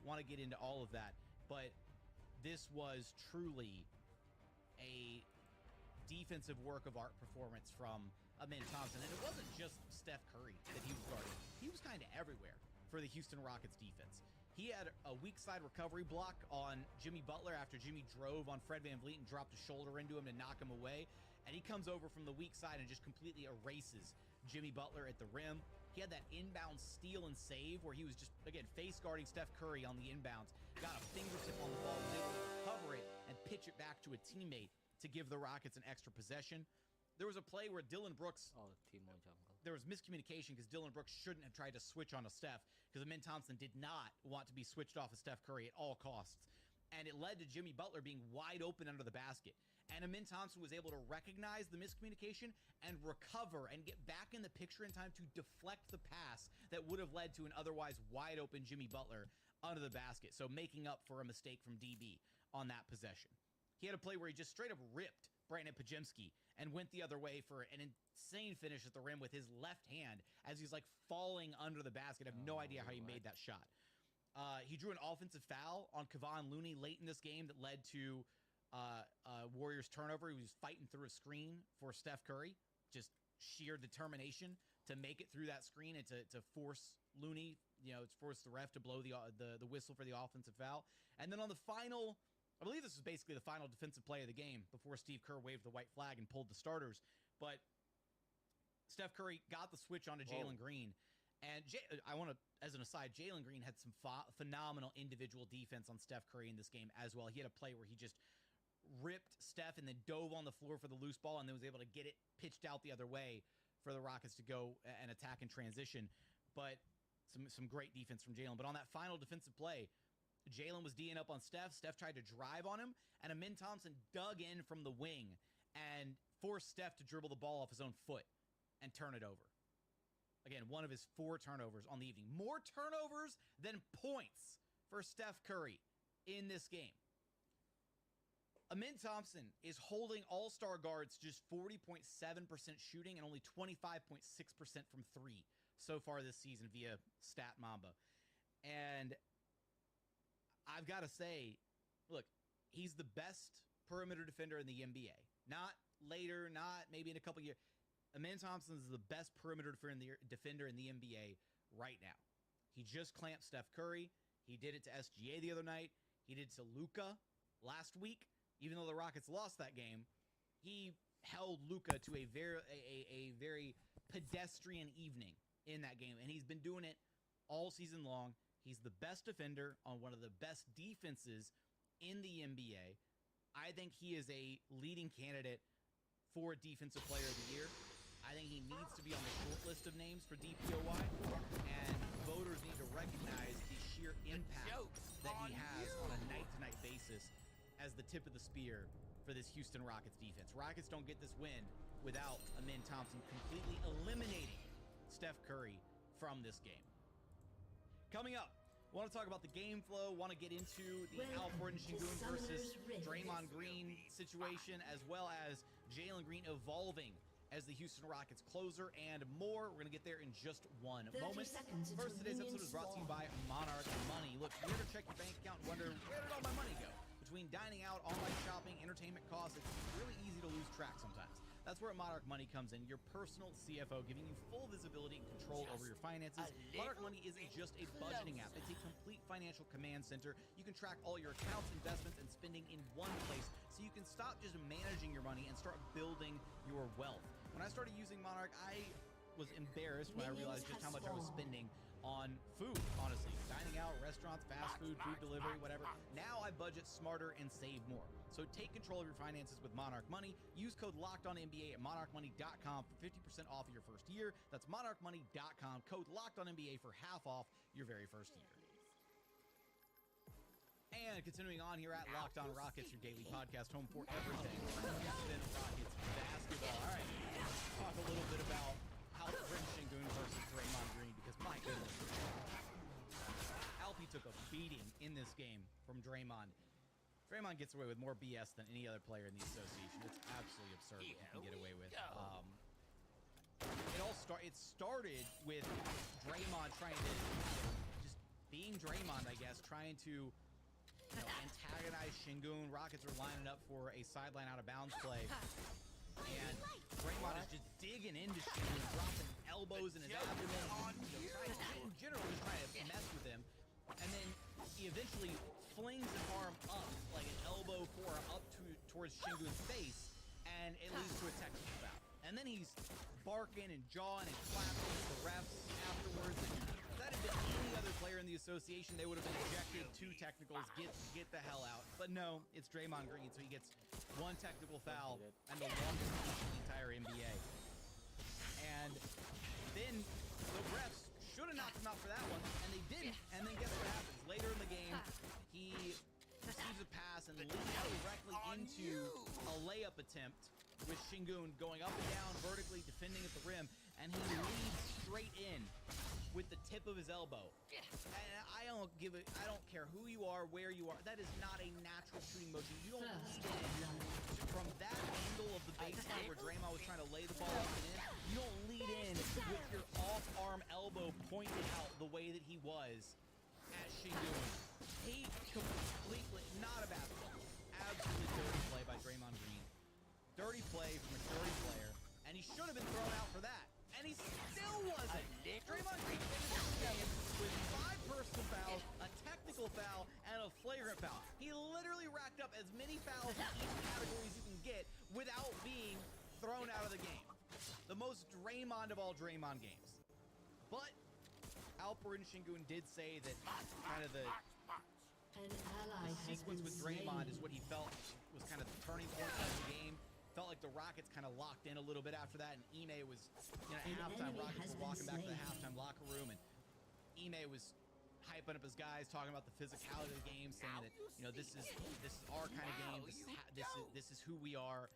want to get into all of that, but this was truly a defensive work of art performance from Amin Thompson. And it wasn't just Steph Curry that he was guarding. He was kind of everywhere for the Houston Rockets defense. He had a weak side recovery block on Jimmy Butler after Jimmy drove on Fred VanVleet and dropped a shoulder into him to knock him away. And he comes over from the weak side and just completely erases Jimmy Butler at the rim. He had that inbound steal and save where he was just, again, face guarding Steph Curry on the inbounds, got a fingertip on the ball, was able to recover it and pitch it back to a teammate to give the Rockets an extra possession. There was a play where Dillon Brooks, there was miscommunication because Dillon Brooks shouldn't have tried to switch onto Steph because Amin Thompson did not want to be switched off of Steph Curry at all costs. And it led to Jimmy Butler being wide open under the basket. And Amin Thompson was able to recognize the miscommunication and recover and get back in the picture in time to deflect the pass that would have led to an otherwise wide open Jimmy Butler under the basket. So making up for a mistake from DB on that possession. He had a play where he just straight up ripped Brandon Pajemski and went the other way for an insane finish at the rim with his left hand as he's like falling under the basket. I have no idea how he made that shot. He drew an offensive foul on Kevon Looney late in this game that led to Warriors turnover. He was fighting through a screen for Steph Curry. Just sheer determination to make it through that screen and to force Looney, to force the ref to blow the whistle for the offensive foul. And then on the final, I believe this was basically the final defensive play of the game before Steve Kerr waved the white flag and pulled the starters. But Steph Curry got the switch onto Jalen Green. And I want to, as an aside, Jalen Green had some phenomenal individual defense on Steph Curry in this game as well. He had a play where he just ripped Steph and then dove on the floor for the loose ball and then was able to get it pitched out the other way for the Rockets to go and attack and transition. But some great defense from Jalen. But on that final defensive play, Jalen was D'ing up on Steph. Steph tried to drive on him, and Amin Thompson dug in from the wing and forced Steph to dribble the ball off his own foot and turn it over. Again, one of his 4 turnovers on the evening. More turnovers than points for Steph Curry in this game. Amin Thompson is holding all-star guards just 40.7% shooting and only 25.6% from 3 so far this season via Stat Mamba. And I've got to say, look, he's the best perimeter defender in the NBA. Not later, not maybe in a couple years. Amin Thompson is the best perimeter defender in the NBA right now. He just clamped Steph Curry. He did it to SGA the other night. He did it to Luka last week. Even though the Rockets lost that game, he held Luka to a very pedestrian evening in that game, and he's been doing it all season long. He's the best defender on one of the best defenses in the NBA. I think he is a leading candidate for Defensive Player of the Year. I think he needs to be on the short list of names for DPOY, and voters need to recognize the sheer impact that he has on a night-to-night basis as the tip of the spear for this Houston Rockets defense. Rockets don't get this win without Amin Thompson completely eliminating Steph Curry from this game. Coming up, I want to talk about the game flow, want to get into the Alfred Sengun versus Draymond Green situation, as well as Jalen Green evolving as the Houston Rockets closer and more. We're going to get there in just one moment. First, today's episode is brought to you by Monarch Money. Look, you ever check your bank account and wonder, where did all my money go? Between dining out, online shopping, entertainment costs, it's really easy to lose track sometimes. That's where Monarch Money comes in, your personal CFO, giving you full visibility and control over your finances. Monarch Money isn't just a budgeting app. It's a complete financial command center. You can track all your accounts, investments, and spending in one place, so you can stop just managing your money and start building your wealth. When I started using Monarch, I was embarrassed when I realized just how much I was spending on food, honestly. Dining out, restaurants, fast food, food delivery, whatever. Now I budget smarter and save more. So take control of your finances with Monarch Money. Use code LOCKEDONNBA at monarchmoney.com for 50% off of your first year. That's monarchmoney.com. Code LOCKEDONNBA for half off your very first year. And continuing on here at Locked On Rockets, your daily podcast home for everything Houston Rockets basketball. All right, let's talk a little bit about Alfred Sengun versus Draymond Green, because my goodness, Alfie took a beating in this game from Draymond. Draymond gets away with more BS than any other player in the association. It's absolutely absurd what he can get away with. It started with Draymond trying to just being Draymond, I guess, trying to antagonize Shingun. Rockets are lining up for a sideline out of bounds play. And Draymond is just digging into Shingun, dropping elbows in his abdomen, in general, just trying to mess with him. And then he eventually flings an arm up, like an elbow forearm up towards Shingun's face, and it leads to a technical foul. And then he's barking and jawing and clapping at the refs afterwards. And if that had been any other player in the association, they would have been ejected, 2 technicals, get the hell out. But no, it's Draymond Green, so he gets 1 technical foul and the longest in the entire NBA. And then the refs should have knocked him out for that one, and they didn't. And then guess what happens? Later in the game, he receives a pass and leads directly into a layup attempt with Shingun going up and down vertically, defending at the rim, and he leads straight in with the tip of his elbow. And I don't care who you are, where you are. That is not a natural shooting motion. You don't lead in from that angle of the baseline where Draymond was trying to lay the ball up and in. You don't lead in with your off-arm elbow pointed out the way that he was at Shingun. He completely, not a basketball, absolutely dirty play by Draymond Green. Dirty play from a dirty player, and he should have been thrown out for that. And he still wasn't. Draymond Green finished the game with 5 personal fouls, a technical foul, and a flagrant foul. He literally racked up as many fouls in each category as you can get without being thrown out of the game. The most Draymond of all Draymond games. But Alper and Shingun did say that kind of the sequence with Draymond is what he felt was kind of the turning point of the game. Felt like the Rockets kind of locked in a little bit after that, and Ime was, at halftime, Rockets were walking back to the halftime locker room, and Ime was hyping up his guys, talking about the physicality of the game, saying that, this is our kind of game, this is who we are.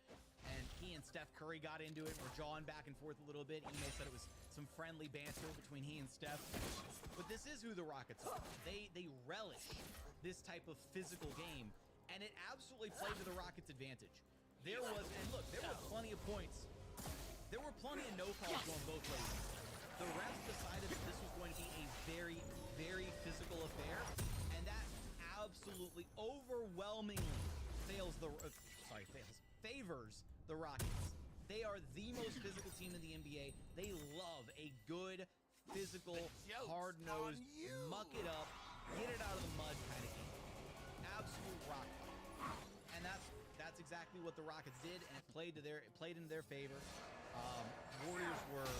And he and Steph Curry got into it, were jawing back and forth a little bit. Ime said it was some friendly banter between he and Steph. But this is who the Rockets are. They relish this type of physical game, and it absolutely played to the Rockets' advantage. There were plenty of points. There were plenty of no calls going both ways. The refs decided that this was going to be a very, very physical affair, and that absolutely overwhelmingly favors the Rockets. They are the most physical team in the NBA. They love a good, physical, hard-nosed, muck it up, get it out of the mud kind of game. Absolute rock. And that's exactly what the Rockets did, and it played into their favor. Warriors were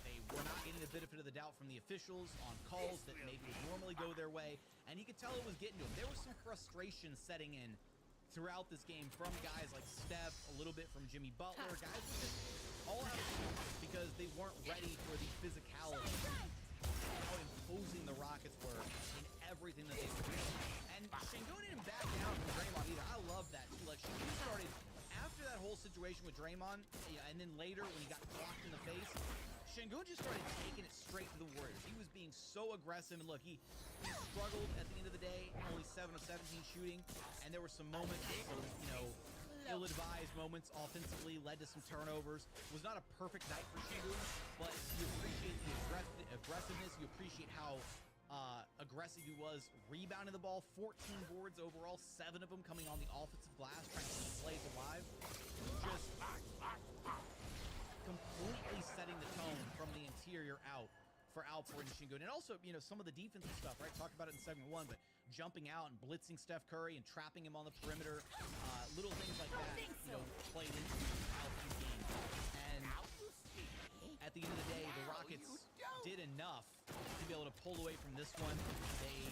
they were not getting the benefit of the doubt from the officials on calls that maybe would normally go their way, and you could tell it was getting to them. There was some frustration setting in throughout this game from guys like Steph, a little bit from Jimmy Butler. Guys were just all out of sync because they weren't ready for the physicality. How imposing the Rockets were in everything that they were doing. And Shingun didn't back down from Draymond either. I love that too. Like, Shingun started, after that whole situation with Draymond, and then later when he got clocked in the face, Shingun just started taking it straight to the Warriors. He was being so aggressive, and look, he struggled at the end of the day, only 7 of 17 shooting, and there were some moments, ill-advised moments offensively, led to some turnovers. It was not a perfect night for Shingun, but you appreciate the aggressiveness. You appreciate how aggressive he was rebounding the ball. 14 boards overall, 7 of them coming on the offensive glass, trying to keep plays alive. Just completely setting the tone from the interior out for Alper and Shingun. And also, some of the defensive stuff, right? Talked about it in segment 1, but jumping out and blitzing Steph Curry and trapping him on the perimeter, little things like that, played into Alper's game. And at the end of the day, the Rockets did enough to be able to pull away from this one. They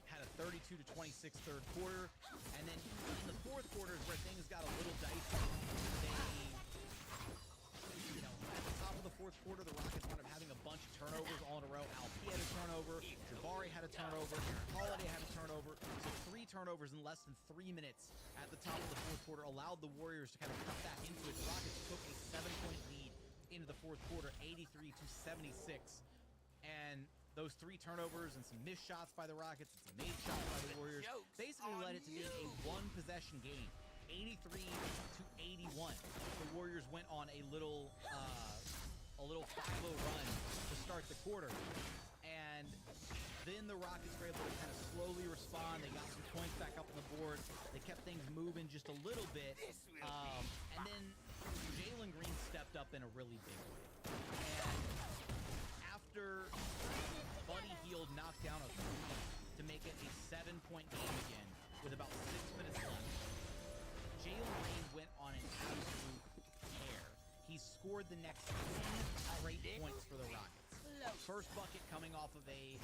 had a 32-26 third quarter, and then in the fourth quarter is where things got a little dicey. At the top of the fourth quarter, the Rockets wound up having a bunch of turnovers all in a row. Alpi had a turnover, Jabari had a turnover, Holiday had a turnover. So 3 turnovers in less than 3 minutes at the top of the fourth quarter allowed the Warriors to kind of cut back into it. The Rockets took a 7-point lead into the fourth quarter, 83-76. And those 3 turnovers and some missed shots by the Rockets and some made shots by the Warriors basically led it to being a 1-possession game, 83-81. The Warriors went on a little a little 5-0 run to start the quarter. And then the Rockets were able to kind of slowly respond. They got some points back up on the board. They kept things moving just a little bit. And then Jalen Green stepped up in a really big way. And after Buddy Hield knocked down a 3 to make it a 7-point game again with about 6 minutes left, Jalen Green went on an absolute tear. He scored the next 10 straight points for the Rockets. First bucket coming off of a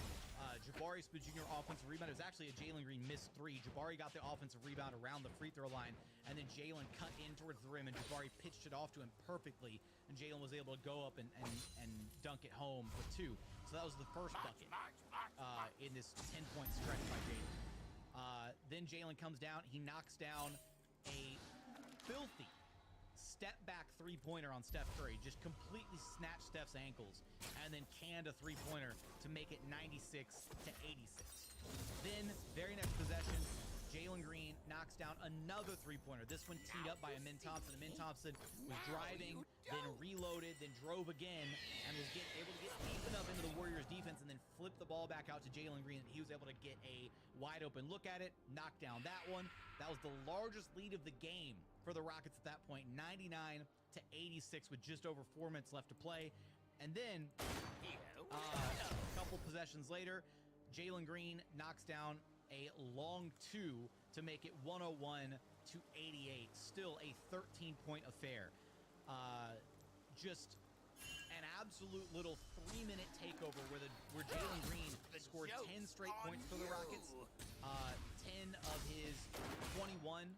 Jabari Smith Jr. offensive rebound. It was actually a Jalen Green missed 3. Jabari got the offensive rebound around the free throw line, and then Jalen cut in towards the rim, and Jabari pitched it off to him perfectly, and Jalen was able to go up and dunk it home for 2. So that was the first bucket in this 10-point stretch by Jalen. Then Jalen comes down. He knocks down a filthy step-back three-pointer on Steph Curry, just completely snatched Steph's ankles, and then canned a three-pointer to make it 96-86. Then, very next possession, Jalen Green knocks down another three-pointer. This one teed up by Amin Thompson. Amin Thompson was driving, then reloaded, then drove again, and was able to get deep enough into the Warriors' defense and then flip the ball back out to Jalen Green, and he was able to get a wide-open look at it, knock down that one. That was the largest lead of the game for the Rockets at that point, 99-86 with just over 4 minutes left to play. And then a couple possessions later, Jalen Green knocks down a long 2 to make it 101-88. Still a 13-point affair. Just an absolute little 3-minute takeover where Jalen Green scored 10 straight points for the Rockets. 10 of his 21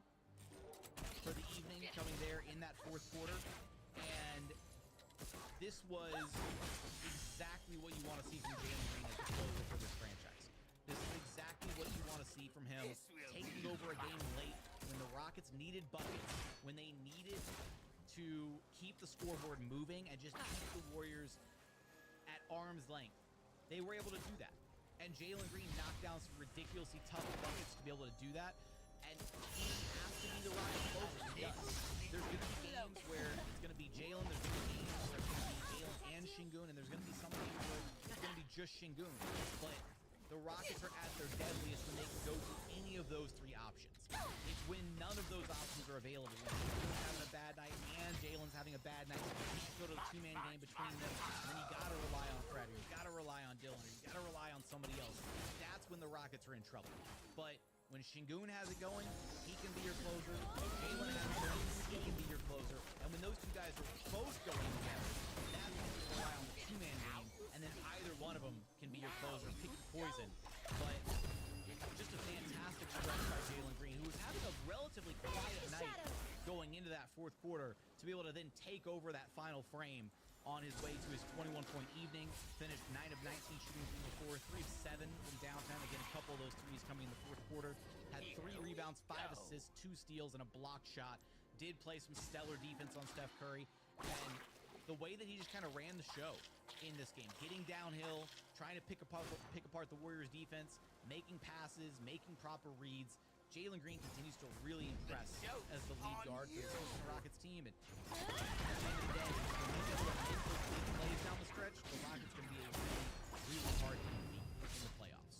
for the evening coming there in that fourth quarter. And this was exactly what you want to see from Jalen Green as the closer for this franchise. This is exactly what you want to see from him, taking over a game late when the Rockets needed buckets, when they needed to keep the scoreboard moving and just keep the Warriors at arm's length. They were able to do that. And Jalen Green knocked down some ridiculously tough buckets to be able to do that. And he has to be the Rockets closer. He does. There's going to be games where it's going to be Jalen. There's going to be games where it's going to be Jalen and Şengün. And there's going to be some games where it's going to be just Şengün. But the Rockets are at their deadliest when they can go through any of those 3 options. It's when none of those options are available. When Şengün's having a bad night and Jalen's having a bad night, you can't go to a 2-man game between them. And then you got to rely on Fred, or you got to rely on Dylan, or you got to rely on somebody else. That's when the Rockets are in trouble. But when Şengün has it going, he can be your closer. Jalen has it going, he can be your closer. And when those 2 guys are both going together, that's when you rely on the 2-man game. And then either one of them can be your closer. Pick your poison. But just a fantastic stretch by Jalen Green, who was having a relatively quiet night going into that fourth quarter, to be able to then take over that final frame on his way to his 21-point evening. Finished 9 of 19 shooting from the floor, 3 of 7 from downtown. Again, a couple of those threes coming in the fourth quarter. Had 3 rebounds, 5 assists, 2 steals, and a block shot. Did play some stellar defense on Steph Curry. And the way that he just kind of ran the show in this game, getting downhill, trying to pick apart the Warriors defense, making passes, making proper reads. Jalen Green continues to really impress as the lead guard for the Houston Rockets team. And at the end of the day, when he's able to make those big plays down the stretch, the Rockets can be a really, really hard team to beat in the playoffs.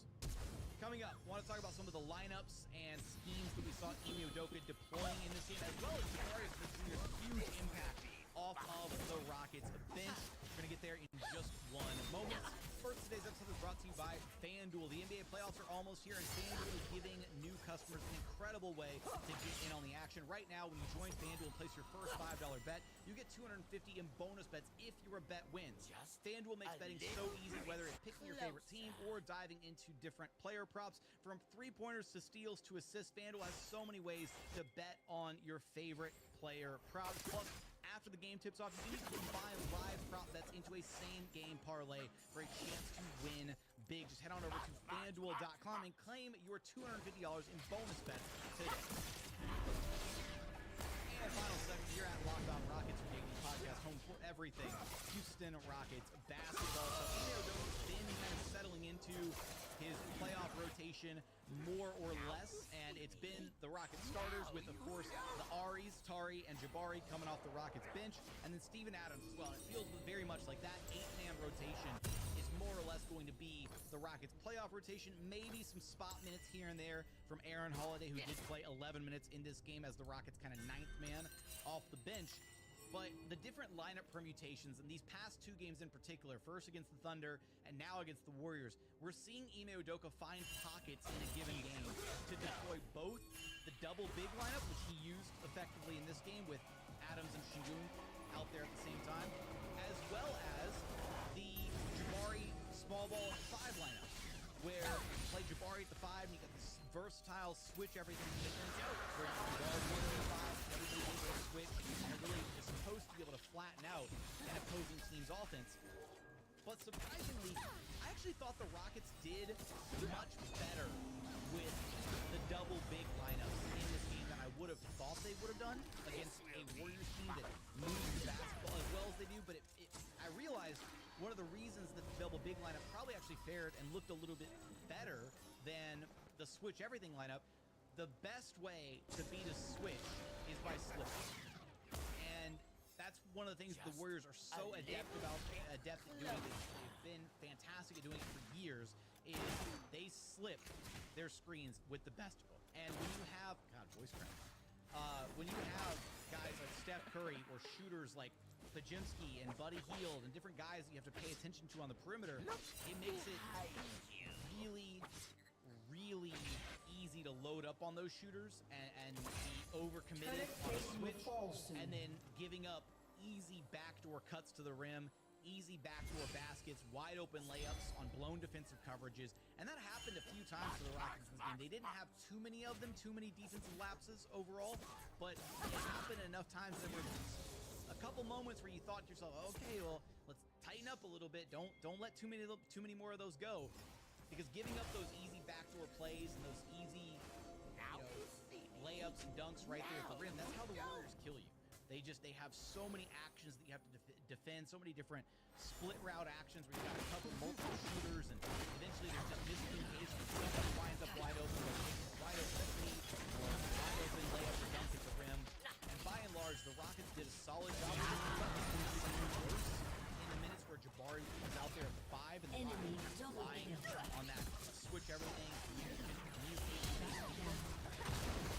Coming up, I want to talk about some of the lineups and schemes that we saw Ime Udoka deploying in this game, as well as Jabari Smith Jr.'s huge impact off of the Rockets bench. We're going to get there in just one moment. First, today's episode is brought to you by FanDuel. The NBA playoffs are almost here, and FanDuel is giving new customers an incredible way to get in on the action. Right now, when you join FanDuel and place your first $5 bet, you get $250 in bonus bets if your bet wins. FanDuel makes betting so easy, whether it's picking your favorite team or diving into different player props. From three-pointers to steals to assists, FanDuel has so many ways to bet on your favorite player props. Plus, after the game tips off, you can combine live prop bets into a same-game parlay for a chance to win big. Just head on over to FanDuel.com and claim your $250 in bonus bets today. And final segment here at Locked On Rockets, your daily podcast home for everything Houston Rockets basketball. So Ime Udoka's been kind of settling into his playoff rotation rotation, more or less, and it's been the Rocket starters with, of course, the Aries, Tari, and Jabari coming off the Rockets bench, and then Steven Adams as well. It feels very much like that 8-man rotation is more or less going to be the Rockets' playoff rotation. Maybe some spot minutes here and there from Aaron Holiday, who did play 11 minutes in this game as the Rockets' kind of 9th man off the bench. But the different lineup permutations in these past 2 games in particular, first against the Thunder and now against the Warriors, we're seeing Ime Udoka find pockets in a given game to deploy both the double big lineup, which he used effectively in this game with Adams and Şengün out there at the same time, as well as the Jabari small ball at the 5 lineup, where you play Jabari at the 5 and you got this versatile switch everything defense, where you can guard 1 to 5, everything able to switch, and it really is supposed to be able to flatten out an opposing team's offense. But surprisingly, I actually thought the Rockets did much better with the double big lineups in this game than I would have thought they would have done against a Warriors team that moves the basketball as well as they do. But I realized one of the reasons that the double big lineup probably actually fared and looked a little bit better than the switch everything lineup. The best way to beat a switch is by slipping. And that's one of the things the Warriors are so adept at doing. They've been fantastic at doing it for years, is they slip their screens with the best of them. And when you have, God, voice crack. When you have guys like Steph Curry or shooters like Pajimski and Buddy Hield and different guys that you have to pay attention to on the perimeter, it makes it really, really easy to load up on those shooters and be overcommitted on a switch, and then giving up easy backdoor cuts to the rim, easy backdoor baskets, wide open layups on blown defensive coverages. And that happened a few times for the Rockets in this game. They didn't have too many of them, too many defensive lapses overall, but it happened enough times that there were a couple moments where you thought to yourself, okay, well, let's tighten up a little bit. Don't let too many more of those go, because giving up those easy backdoor plays and those easy layups and dunks right there at the rim, that's how the Warriors kill you. They have so many actions that you have to defend, so many different split route actions where you got to cover multiple shooters, and eventually there's just miscommunication. Somebody winds up wide open, or takes a wide open three, or wide open layup or dunk at the rim. And by and large, the Rockets did a solid job of doing worse in the minutes where Jabari was out there at the 5 and the Rockets relying on that switch everything,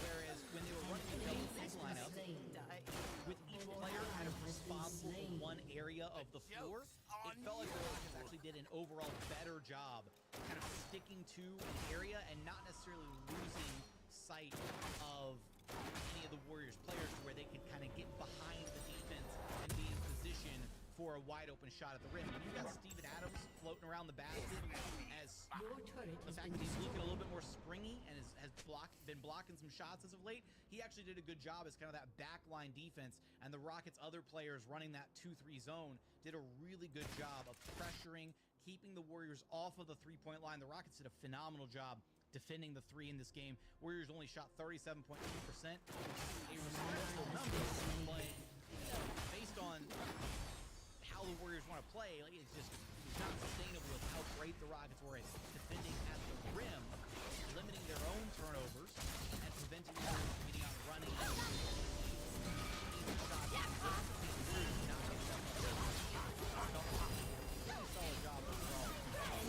whereas when they were running the double big lineup, with each player kind of responsible for one area of the floor, it felt like the Rockets actually did an overall better job kind of sticking to an area and not necessarily losing sight of any of the Warriors players, to where they could kind of get behind the defense and be in position for a wide open shot at the rim. When you've got Steven Adams floating around the basket, as the fact that he's looking a little bit more springy and has been blocking some shots as of late, he actually did a good job as kind of that backline defense, and the Rockets' other players running that 2-3 zone did a really good job of pressuring, keeping the Warriors off of the three-point line. The Rockets did a phenomenal job defending the 3 in this game. Warriors only shot 37.2%, which is a respectable number, but based on how the Warriors want to play, like, it's not sustainable with how great the Rockets were at defending at the rim, limiting their own turnovers and preventing them from getting out running. Pretty solid job overall.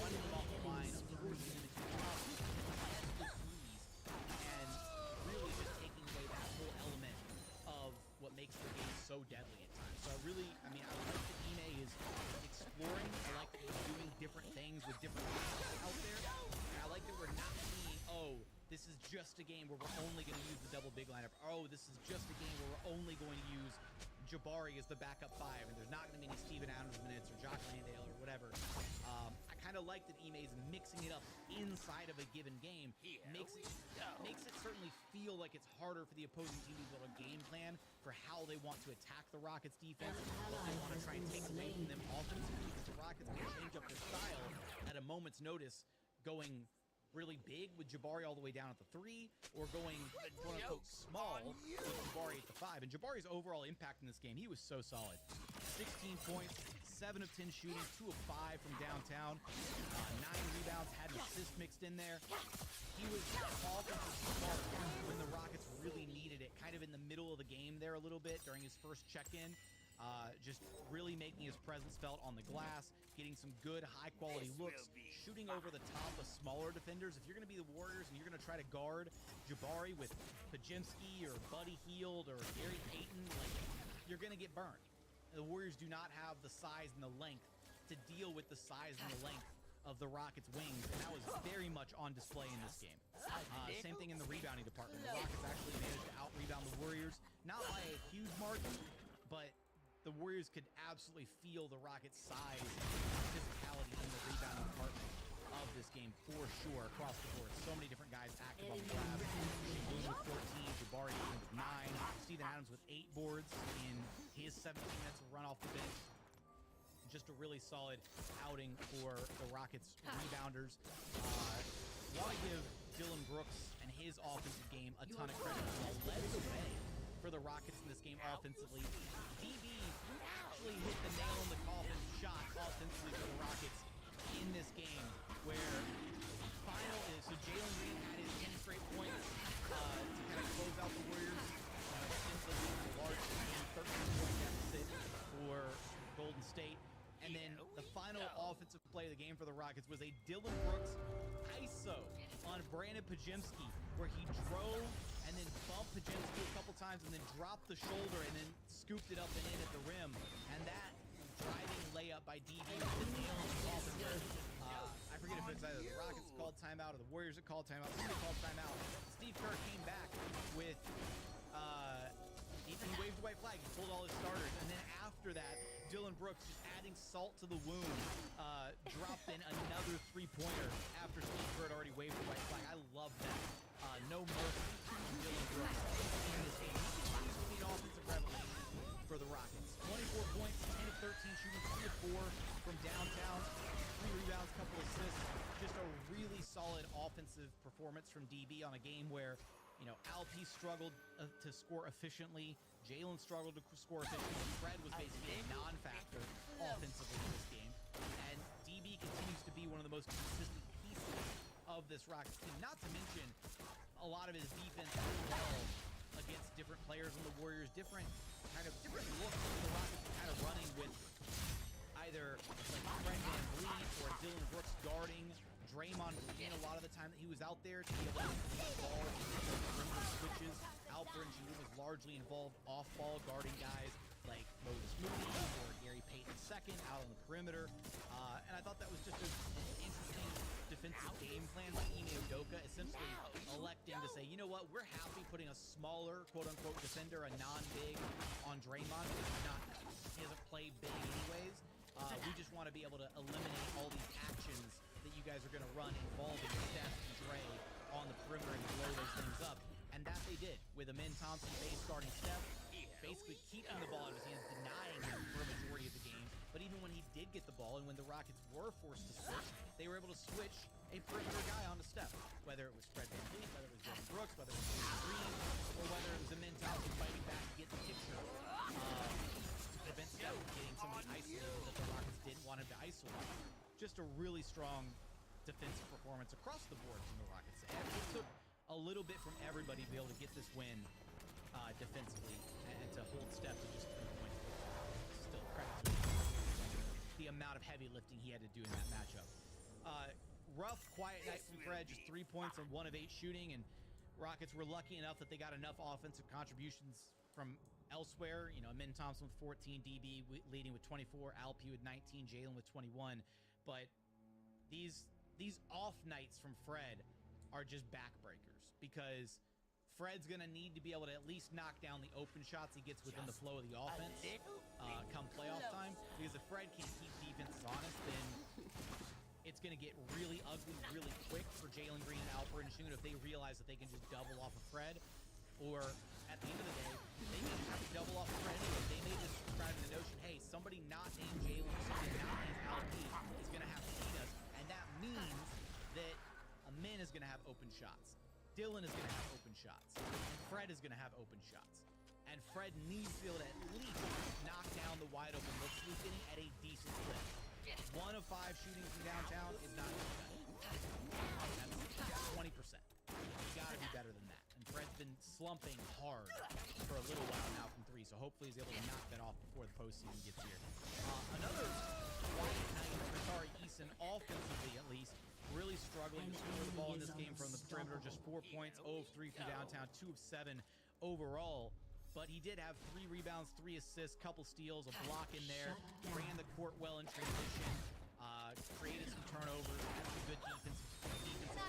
Running them off the line, forcing them to come up and really just taking away that whole element of what makes the game so deadly at times. So I like that Ime is exploring. I like that he's doing different things with different people out there. And I like that we're not seeing, this is just a game where we're only going to use the double big lineup. Oh, this is just a game where we're only going to use Jabari as the backup 5, and there's not going to be any Steven Adams minutes or Jock Landale or whatever. I kind of like that Ime is mixing it up inside of a given game. Makes it certainly feel like it's harder for the opposing team to build a game plan for how they want to attack the Rockets defense, what they want to try and take away from them offensively, because the Rockets can change up their style at a moment's notice, going really big with Jabari all the way down at the 3, or going quote-unquote small with Jabari at the 5. And Jabari's overall impact in this game, he was so solid. 16 points, 7 of 10 shooting, 2 of 5 from downtown, 9 rebounds, had an assist mixed in there. He was offensive spark when the Rockets really needed it, kind of in the middle of the game there a little bit during his first check-in. Just really making his presence felt on the glass, getting some good, high-quality looks, shooting over the top of smaller defenders. If you're going to be the Warriors and you're going to try to guard Jabari with Pajimski or Buddy Hield or Gary Payton, like, you're going to get burned. The Warriors do not have the size and the length to deal with the size and the length of the Rockets' wings, and that was very much on display in this game. Same thing in the rebounding department. The Rockets actually managed to out-rebound the Warriors, not by a huge margin, but the Warriors could absolutely feel the Rockets' size and physicality in the rebounding department of this game for sure across the board. So many different guys active on the glass. Boone with 14, Jabari with 9, Steven Adams with 8 boards in his 17 minutes of run off the bench. Just a really solid outing for the Rockets rebounders. Want to give Dylan Brooks and his offensive game a ton of credit as well. Led the way for the Rockets in this game offensively. DB actually hit the nail in the coffin shot offensively for the Rockets in this game, where final is, so Jalen Green had his 10 straight points to kind of close out the Warriors. Simply a large 13-point deficit for Golden State. And then the final offensive play of the game for the Rockets was a Dylan Brooks ISO on Brandon Pajimski, where he drove and then bumped Pajimski a couple times and then dropped the shoulder and then scooped it up and in at the rim. And that driving layup by DB with the nail in the coffin. I forget if it's either the Rockets called timeout or the Warriors that called timeout. Somebody called timeout. Steve Kerr came back with he waved the white flag. He pulled all his starters. And then after that, Dylan Brooks, just adding salt to the wound, dropped in another three-pointer after Steve Kerr had already waved the white flag. I love that. No mercy to Dylan Brooks in this game. He continues to be an offensive revelation for the Rockets. 24 points, 10 of 13 shooting, 3 of 4 from downtown, 3 rebounds, couple assists. Just a really solid offensive performance from DB on a game where, you know, Alp struggled to score efficiently. Jalen struggled to score efficiently. Fred was basically a non-factor offensively in this game. And DB continues to be one of the most consistent pieces of this Rockets team. Not to mention a lot of his defense as well against different players on the Warriors, different looks the Rockets are kind of running with either like Fred VanVleet or Dylan Brooks guarding Draymond Green a lot of the time that he was out there to be able to get the ball in the perimeter switches. Alperen Sengun was largely involved off-ball guarding guys like Moses Moody or Gary Payton II out on the perimeter. And I thought that was just an interesting defensive game plan by Ime Udoka, essentially electing to say, you know what, we're happy putting a smaller, quote-unquote, defender, a non-big, on Draymond because he doesn't play big anyways. We just want to be able to eliminate all these actions that you guys are going to run involving Steph and Dre on the perimeter and blow those things up. And that they did with Amin Thompson base guarding Steph, basically keeping the ball in his hands, denying him for a majority of the game. But even when he did get the ball and when the Rockets were forced to switch, they were able to switch a perimeter guy onto Steph. Whether it was Fred VanVleet, whether it was Dylan Brooks, whether it was Jalen Green, or whether it was Amin Thompson fighting back to get the picture to prevent Steph from getting somebody isolated that the Rockets didn't want him to isolate. Just a really strong defensive performance across the board from the Rockets. And it took a little bit from everybody to be able to get this win defensively and to hold Steph to just 3 points. Still credit to the amount of heavy lifting he had to do in that matchup. Rough, quiet night from Fred, just 3 points on 1 of 8 shooting, and Rockets were lucky enough that they got enough offensive contributions from elsewhere. You know, Amin Thompson with 14, DB leading with 24, Alp with 19, Jalen with 21. But these off nights from Fred are just backbreakers because Fred's going to need to be able to at least knock down the open shots he gets within the flow of the offense come playoff time. Because if Fred can't keep defenses honest, then it's going to get really ugly really quick for Jalen Green and Alperen Sengun if they realize that they can just double off of Fred. Or at the end of the day, they may have to double off of Fred anyway. They may just subscribe to the notion, hey, somebody not named Jalen, somebody not named Alp is going to have to beat us. And that means that Amin is going to have open shots. Dylan is going to have open shots. And Fred is going to have open shots. And Fred needs to be able to at least knock down the wide open looks he's getting at a decent clip. 1 of 5 shooting from downtown is not good. That's slumping hard for a little while now from 3, so hopefully he's able to knock that off before the postseason gets here. Another quiet night for Tari Eason, offensively at least, really struggling to score the ball in this game from the perimeter. Just 4 points, 0 of 3 from downtown, 2 of 7 overall. But he did have 3 rebounds, 3 assists, couple steals, a block in there, ran the court well in transition, created some turnovers, had some good defensive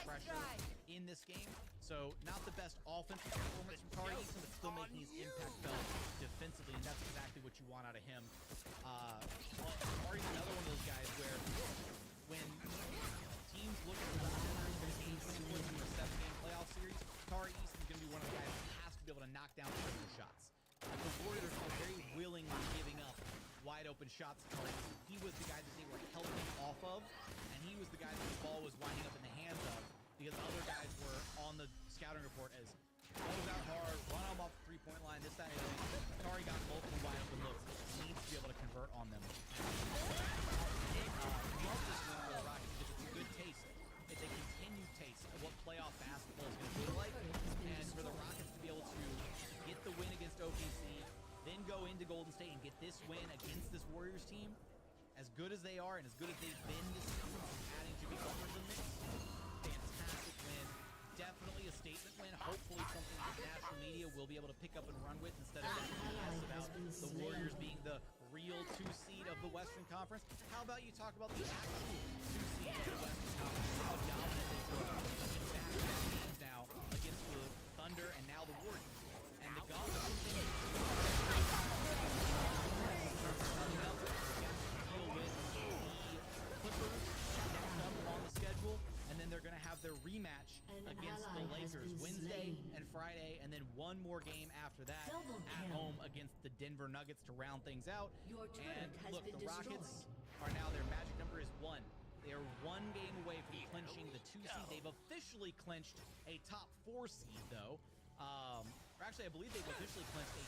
pressure in this game. So not the best offensive performance from Tari Eason, but still making his impact felt defensively, and that's exactly what you want out of him. But Tari's another one of those guys where when teams look at the points in a 7-game playoff series, Tari Eason is going to be one of the guys that has to be able to knock down triple shots. The Warriors are very willingly giving up wide open shots to Tari Eason. He was the guy that they were helping off of, and he was the guy that the ball was winding up in the hands of, because other guys were on the scouting report as goes out hard, run them off the three-point line, this, that, and the other. Tari got multiple wide open looks. He needs to be able to convert on them. Love this win for the Rockets because it's a good taste. It's a continued taste of what playoff basketball is going to feel like. And for the Rockets to be able to get the win against OKC, then go into Golden State and get this win against this Warriors team, as good as they are and as good as they've been this season, adding Jimmy Butler to the mix, fantastic win. Definitely a statement win. Hopefully something that national media will be able to pick up and run with instead of BS about the Warriors being the real 2 seed of the Western Conference. How about you talk about the actual 2 seed of the Western Conference? How dominant they were in back-to-back games now against the Thunder and now the Warriors. And the Gauntlet continues. Deal with the Clippers next up on the schedule, and then they're going to have their rematch against the Lakers Wednesday and Friday, and then one more game after that at home against the Denver Nuggets to round things out. And look, the Rockets are now, their magic number is 1. They are 1 game away from clinching the 2 seed. They've officially clinched a top 4 seed, though. Or actually, I believe they've officially clinched a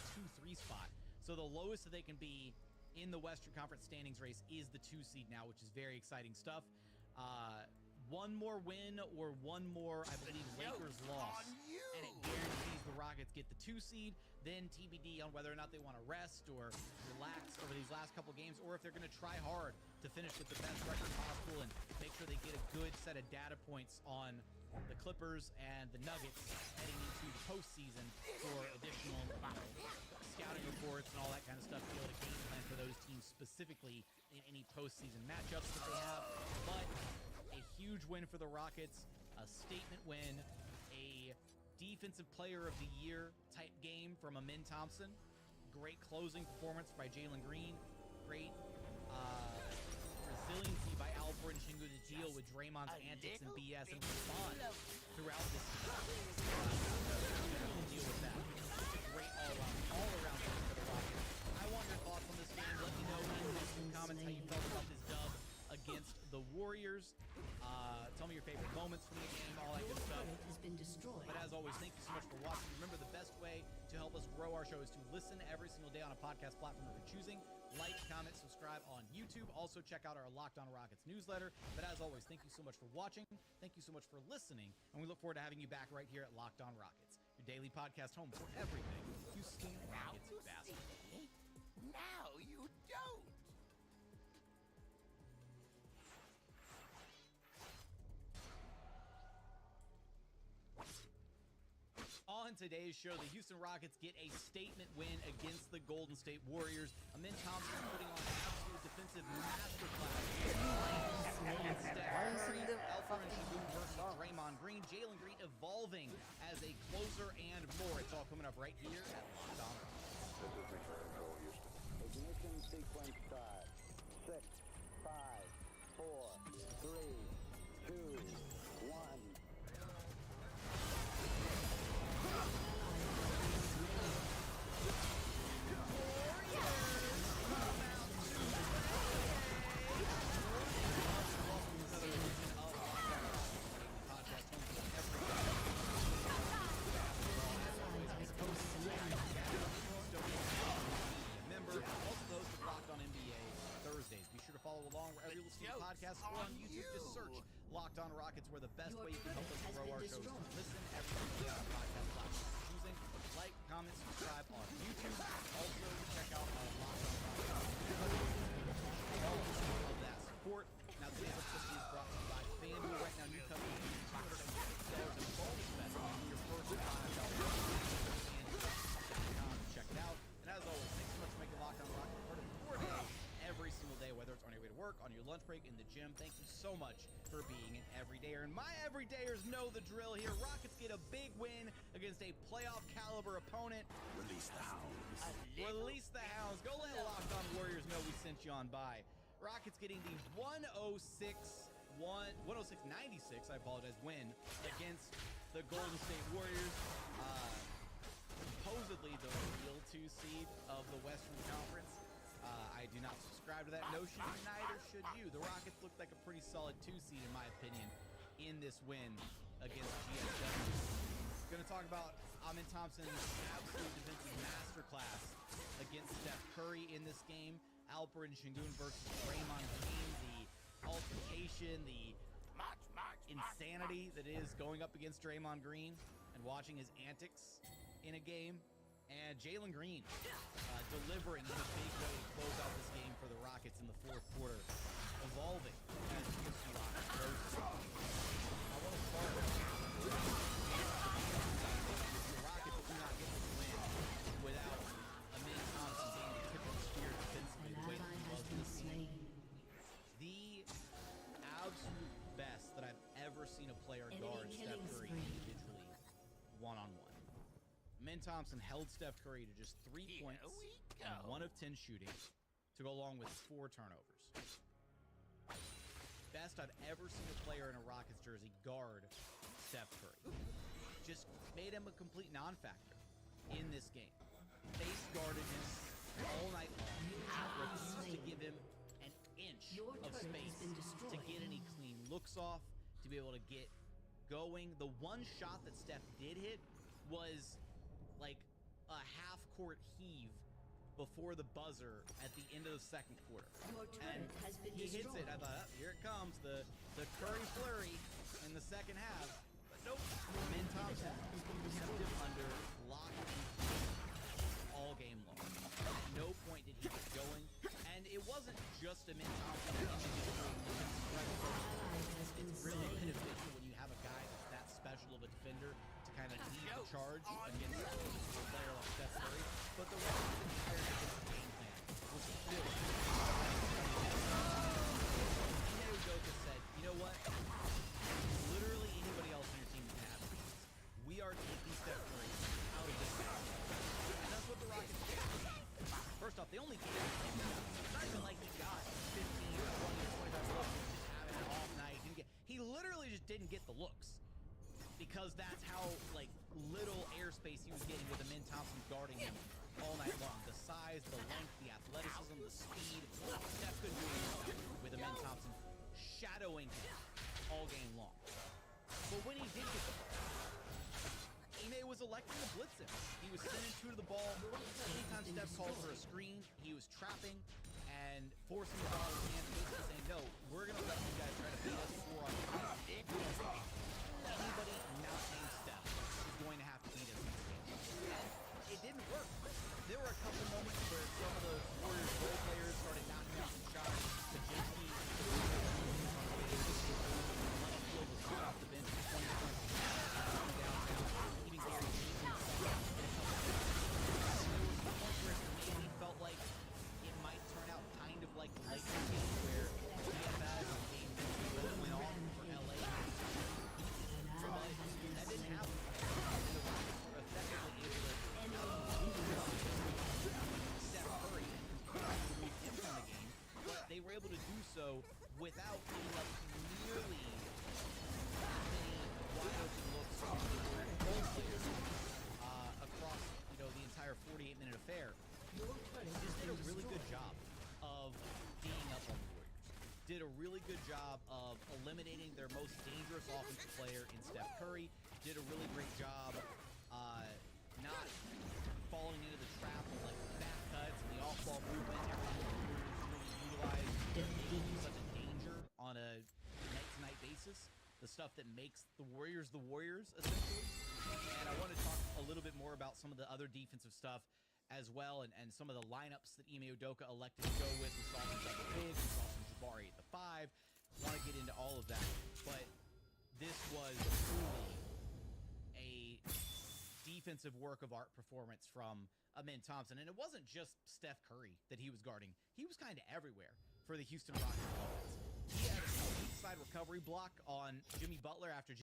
2-3 spot. So the lowest that they can be in the Western Conference standings race is the 2 seed now, which is very exciting stuff. 1 more win or 1 more, I believe, Lakers loss, and it guarantees the Rockets get the 2 seed. Then TBD on whether or not they want to rest or relax over these last couple games, or if they're going to try hard to finish with the best record possible and make sure they get a good set of data points on the Clippers and the Nuggets heading into the postseason for additional scouting reports and all that kind of stuff to be able to game plan for those teams specifically in any postseason matchups that they have. But a huge win for the Rockets, a statement win, a defensive player of the year type game from Amin Thompson, great closing performance by Jalen Green, great resiliency by Alfred Shingu to deal with Draymond's antics and BS and respond throughout this deal with that. It's a great all-around win for the Rockets. I want your thoughts on this game. Let me know in the comments how you felt about this dub against the Warriors. Tell me your favorite moments from the game, all that good stuff. But as always, thank you so much for watching. Remember, the best way to help us grow our show is to listen every single day on a podcast platform that we're choosing. Like, comment, subscribe on YouTube. Also, check out our Locked On Rockets newsletter. But as always, thank you so much for watching. Thank you so much for listening. And we look forward to having you back right here at Locked On Rockets, your daily podcast home for everything Houston Rockets basketball. Now you don't. On today's show, the Houston Rockets get a statement win against the Golden State Warriors. Amin Thompson putting on an absolute defensive masterclass. Steph Curry, Alfred Shingu versus Draymond Green. Jalen Green evolving as a closer and more. It's all coming up right here at Locked On. This is Return Control, Houston. Ignition sequence start. 6, 5, 4, 3, 2, 1. Follow along wherever you listen to podcasts or on YouTube. Just search Locked On Rockets, where the best way you can help us grow our shows is to listen every single day on a podcast platform. Choosing like, comment, subscribe on YouTube. Also, check out our Locked On Rockets all of that support. Now, today's episode is brought to you by Bantu. Right now, new customers get $250 in bonus bets on your first $5 and check it out. And as always, thanks so much for making Locked On Rockets part of your day every single day, whether it's on your way to work, on your lunch break, in the gym. Thank you so much for being an everydayer. And my everydayers know the drill here. Rockets get a big win against a playoff caliber opponent. Release the hounds. Release the hounds. Go let Locked On Warriors know we sent you on by. Rockets getting the 106-96, I apologize, win against the Golden State Warriors. Supposedly the real 2 seed of the Western Conference. I do not subscribe to that notion, and neither should you. The Rockets looked like a pretty solid 2 seed, in my opinion, in this win against GSW. Going to talk about Amin Thompson's absolute defensive masterclass against Steph Curry in this game. Alperen Sengun versus Draymond Green, the altercation, the insanity that is going up against Draymond Green and watching his antics in a game. And Jalen Green delivering in a big way to close out this game for the Rockets in the fourth quarter, evolving as GSW goes. I want to start with the Rockets do not get this win without Amin Thompson being the tip of the spear defensively the way he was this season. The absolute best that I've ever seen a player guard Steph Curry individually one-on-one. Amin Thompson held Steph Curry to just 3 points and 1 of 10 shooting to go along with 4 turnovers. Best I've ever seen a player in a Rockets jersey guard Steph Curry. Just made him a complete non-factor in this game. Face guarded him all night long. Refused to give him an inch of space to get any clean looks off, to be able to get going. The one shot that Steph did hit was like a half-court heave before the buzzer at the end of the second quarter. And he hits it. I thought, here it comes, the Curry flurry in the second half. But nope, Amin Thompson kept him under lock and key all game long. At no point did he get going. And it wasn't just Amin Thompson individually. It's really beneficial when you have a guy that's that special of a defender to kind of lead the charge against a player like Steph Curry. But the Rockets' entire defensive game plan was still. Nuphyska said, you know what? Literally anybody else on your team can have it. We are taking Steph Curry out of this match. And that's what the Rockets did. First off, they only gave him 10 minutes. It's not even like he got 15 or 20 or 25 looks, just having an off night. He literally just didn't get the looks because that's how like little airspace he was getting with Amin Thompson guarding him all night long. The size, the length, the athleticism, the speed. Steph couldn't do anything with Amin Thompson shadowing him all game long. But when he did get the ball, Ime was electing to blitz him. He was sending 2 to the ball. Anytime Steph called for a screen, he was trapping and forcing the ball in his hands, basically saying, no, we're going to let you guys try to beat us 4 on 3. Anybody not named Steph is going to have to beat us in this game. And it didn't work. There were a couple moments where some of the Warriors role players started knocking down some shots. Kaczynski, was hot off the bench for 20 points. Downtown, even Gary Jenkins. There was a point where maybe felt like it might turn out kind of like the Lakers game where DFS and Game went off for LA. But that didn't happen. And the Rockets were effectively able to Steph Curry and remove him from the game, but they were able to do so without giving up nearly many wide open looks from the role players across the entire 48-minute affair. They just did a really good job of being up on the Warriors. Did a really good job of eliminating their most dangerous offensive player in Steph Curry. Did a really great job not falling into the trap of like back cuts and the off-ball movement. Everything the Warriors really utilized such a danger on a night-to-night basis. the stuff that makes the Warriors, essentially. And I want to talk a little bit more about some of the other defensive stuff as well, and some of the lineups that Ime Udoka elected to go with. We saw some double bigs, we saw some Jabari at the 5. Want to get into all of that, but this was truly a defensive work of art performance from Amin Thompson. And it wasn't just Steph Curry that he was guarding. He was kind of everywhere for the Houston Rockets offense. He had a inside recovery block on Jimmy Butler after